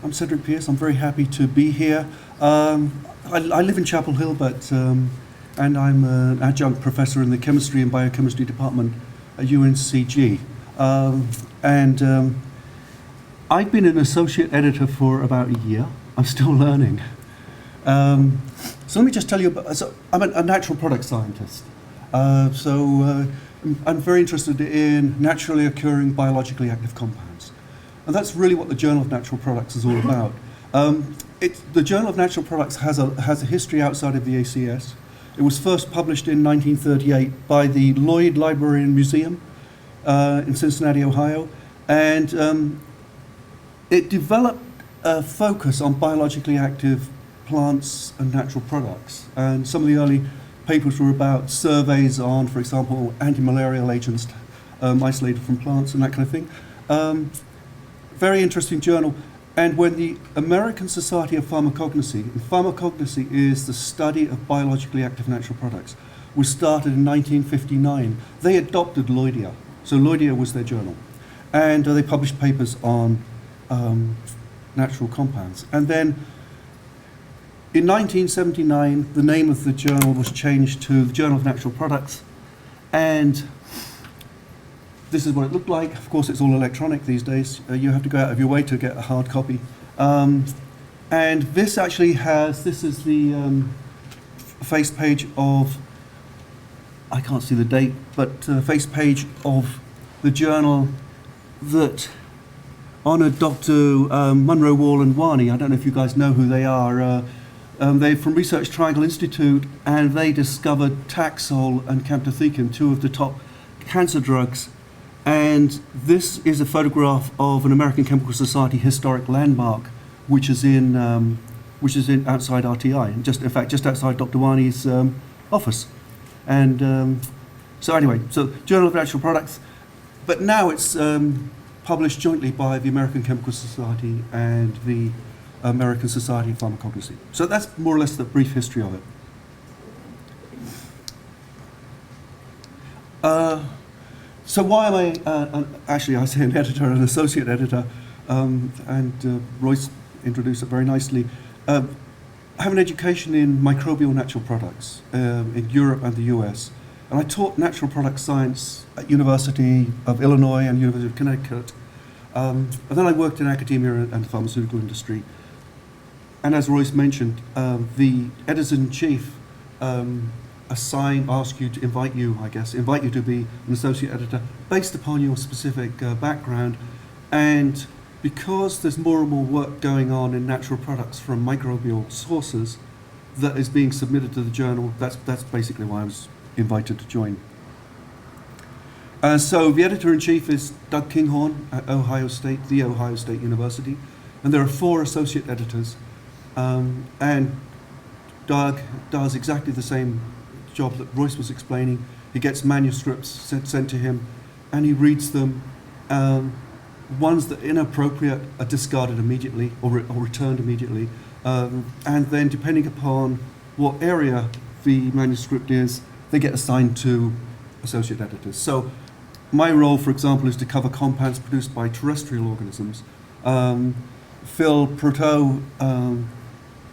I'm Cedric Pierce. I'm very happy to be here. I live in Chapel Hill, and I'm an adjunct professor in the chemistry and biochemistry department at UNCG. I've been an associate editor for about a year. I'm still learning. So let me just tell you about. So I'm a natural product scientist. I'm very interested in naturally occurring biologically active compounds. And that's really what the Journal of Natural Products is all about. The Journal of Natural Products has a history outside of the ACS. It was first published in 1938 by the Lloyd Library and Museum in Cincinnati, Ohio. And it developed a focus on biologically active plants and natural products. And some of the early papers were about surveys on, for example, anti-malarial agents isolated from plants and that kind of thing. Very interesting journal. And when the American Society of Pharmacognosy, and pharmacognosy is the study of biologically active natural products, was started in 1959, they adopted Lloydia. So Lloydia was their journal. And they published papers on natural compounds. And then in 1979, the name of the journal was changed to the Journal of Natural Products. And this is what it looked like. Of course, it's all electronic these days. You have to go out of your way to get a hard copy. And this actually this is the face page of, I can't see the date, but face page of the journal that honored Dr. Munro Wall and Wani. I don't know if you guys know who they are. They're from Research Triangle Institute, and they discovered Taxol and camptothecin, two of the top cancer drugs. And this is a photograph of an American Chemical Society historic landmark, which is in outside RTI, and in fact, just outside Dr. Wani's office. And so Journal of Natural Products, but now it's published jointly by the American Chemical Society and the American Society of Pharmacognosy. So that's more or less the brief history of it. So why am I, actually I say an editor, an associate editor, and Royce introduced it very nicely. I have an education in microbial natural products in Europe and the US. And I taught natural product science at University of Illinois and University of Connecticut. And then I worked in academia and the pharmaceutical industry. And as Royce mentioned, the editor-in-chief invite you to be an associate editor based upon your specific background. And because there's more and more work going on in natural products from microbial sources that is being submitted to the journal, that's basically why I was invited to join. So the editor-in-chief is Doug Kinghorn at the Ohio State University, and there are 4 associate editors, and Doug does exactly the same job that Royce was explaining. He gets manuscripts sent to him, and he reads them. Ones that are inappropriate are discarded immediately or returned immediately, and then depending upon what area the manuscript is, they get assigned to associate editors. So my role, for example, is to cover compounds produced by terrestrial organisms. Phil Proteau,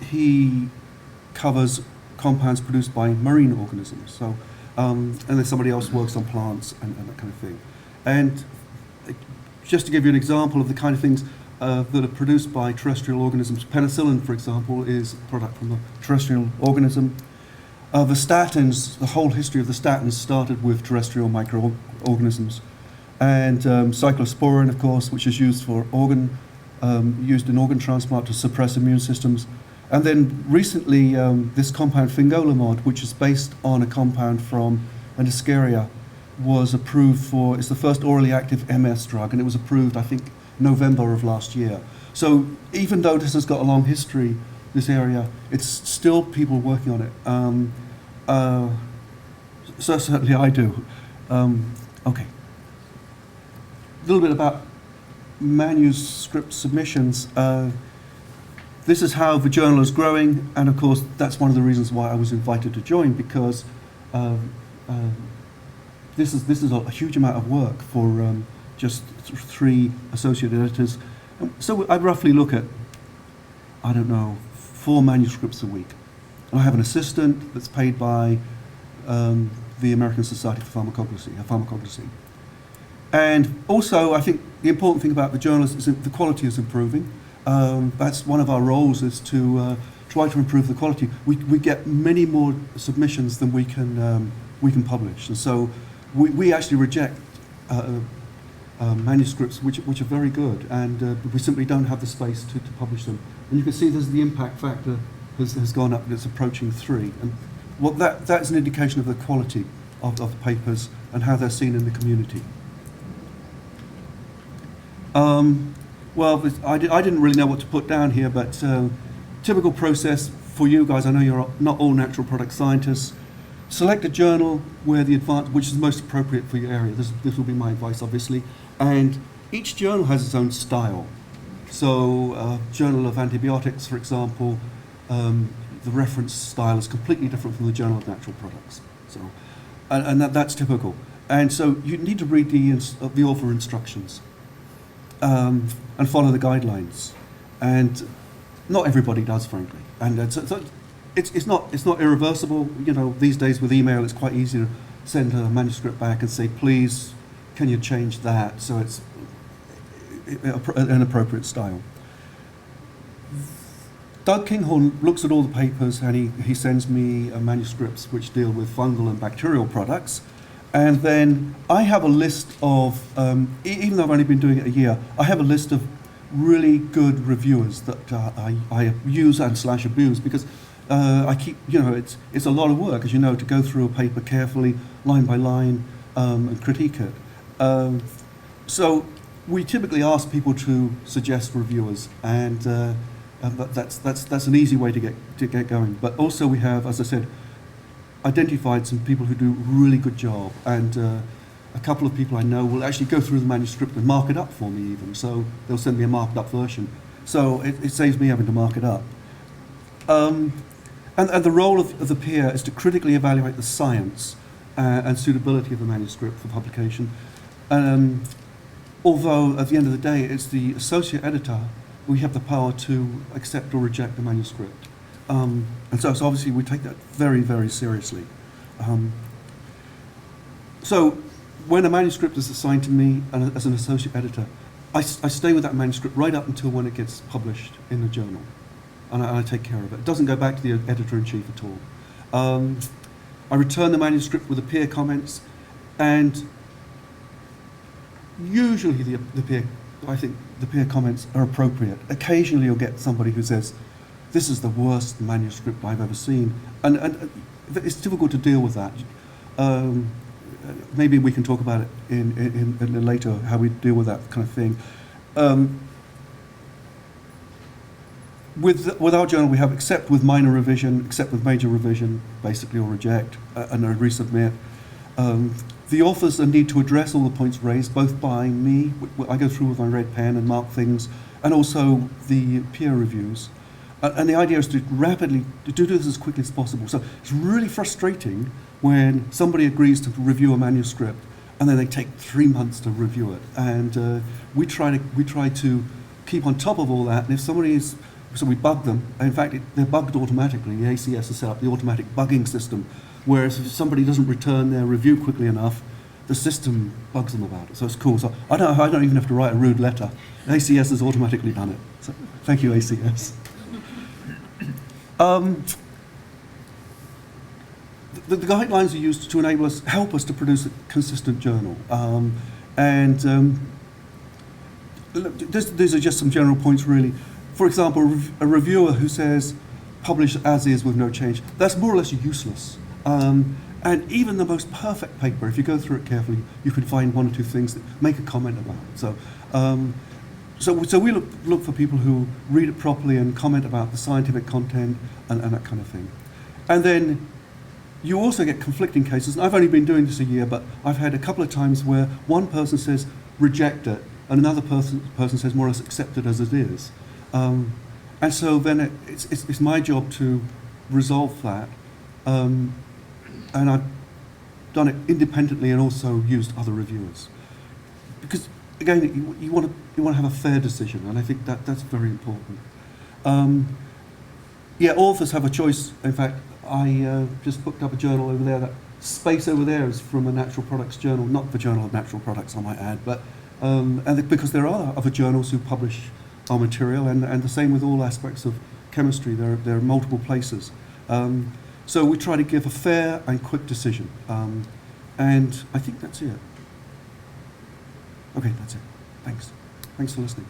he covers compounds produced by marine organisms. So, and then somebody else works on plants and that kind of thing. And just to give you an example of the kind of things that are produced by terrestrial organisms, penicillin, for example, is a product from a terrestrial organism. The statins, the whole history of the statins started with terrestrial microorganisms. And cyclosporin, of course, which is used for used in organ transplant to suppress immune systems. And then recently, this compound fingolimod, which is based on a compound from an Escherichia, was approved it's the first orally active MS drug, and it was approved, I think, November of last year. So even though this has got a long history, this area, it's still people working on it. So certainly I do. Okay. A little bit about manuscript submissions. This is how the journal is growing, and of course that's one of the reasons why I was invited to join, because this is a huge amount of work for just 3 associate editors. So I roughly look at I don't know, 4 manuscripts a week. And I have an assistant that's paid by the American Society for Pharmacognosy. And also, I think the important thing about the journal is that the quality is improving. That's one of our roles, is to try to improve the quality. We get many more submissions than we can publish, and so we actually reject manuscripts which are very good, and we simply don't have the space to publish them. And you can see there's the impact factor has gone up, and it's approaching 3. And what that's an indication of the quality of the papers and how they're seen in the community. Well, I didn't really know what to put down here, but typical process for you guys, I know you're not all natural product scientists. Select a journal where which is most appropriate for your area. This will be my advice, obviously. And each journal has its own style. So, Journal of Antibiotics, for example, the reference style is completely different from the Journal of Natural Products. So, and that's typical. And so you need to read the author instructions and follow the guidelines. And not everybody does, frankly. And so it's not irreversible. You know, these days with email, it's quite easy to send a manuscript back and say, please, can you change that so it's an appropriate style. Doug Kinghorn looks at all the papers, and he sends me manuscripts which deal with fungal and bacterial products. And then I have a list of, even though I've only been doing it a year, I have a list of really good reviewers that I use and / abuse, because I keep, you know, it's a lot of work, as you know, to go through a paper carefully, line by line, and critique it. So we typically ask people to suggest reviewers, and that's an easy way to get going. But also we have, as I said, identified some people who do a really good job, and a couple of people I know will actually go through the manuscript and mark it up for me even, so they'll send me a marked up version. So it saves me having to mark it up. And the role of the peer is to critically evaluate the science and suitability of the manuscript for publication. Although at the end of the day, it's the associate editor, we have the power to accept or reject the manuscript. And so obviously we take that very, very seriously. So when a manuscript is assigned to me as an associate editor, I stay with that manuscript right up until when it gets published in the journal. And I take care of it. It doesn't go back to the editor-in-chief at all. I return the manuscript with the peer comments, and usually I think the peer comments are appropriate. Occasionally you'll get somebody who says, this is the worst manuscript I've ever seen. And it's difficult to deal with that. Maybe we can talk about it in later, how we deal with that kind of thing. With our journal, we have accept with minor revision, accept with major revision, basically, or reject, and a resubmit. The authors need to address all the points raised, both by me, I go through with my red pen and mark things, and also the peer reviews. And the idea is to rapidly do this as quickly as possible. So it's really frustrating when somebody agrees to review a manuscript and then they take 3 months to review it. And we try to keep on top of all that. And if somebody is, so we bug them. In fact, they're bugged automatically. The ACS has set up the automatic bugging system, whereas if somebody doesn't return their review quickly enough, the system bugs them about it. So it's cool. So I don't even have to write a rude letter. ACS has automatically done it. So thank you, ACS. The guidelines are used to help us to produce a consistent journal. These are just some general points, really. For example, a reviewer who says, publish as is with no change, that's more or less useless. And even the most perfect paper, if you go through it carefully, you can find 1 or 2 things that make a comment about it. So we look for people who read it properly and comment about the scientific content and that kind of thing. And then you also get conflicting cases. And I've only been doing this a year, but I've had a couple of times where one person says reject it, and another person says more or less accept it as it is. And so then it's my job to resolve that. And I've done it independently and also used other reviewers. Because again, you want to have a fair decision, and I think that's very important. Yeah, authors have a choice. In fact, I just booked up a journal over there. That space over there is from a natural products journal, not the Journal of Natural Products, I might add, but because there are other journals who publish our material, and the same with all aspects of chemistry. There are multiple places. So we try to give a fair and quick decision. And I think that's it. Okay, that's it. Thanks. Thanks for listening.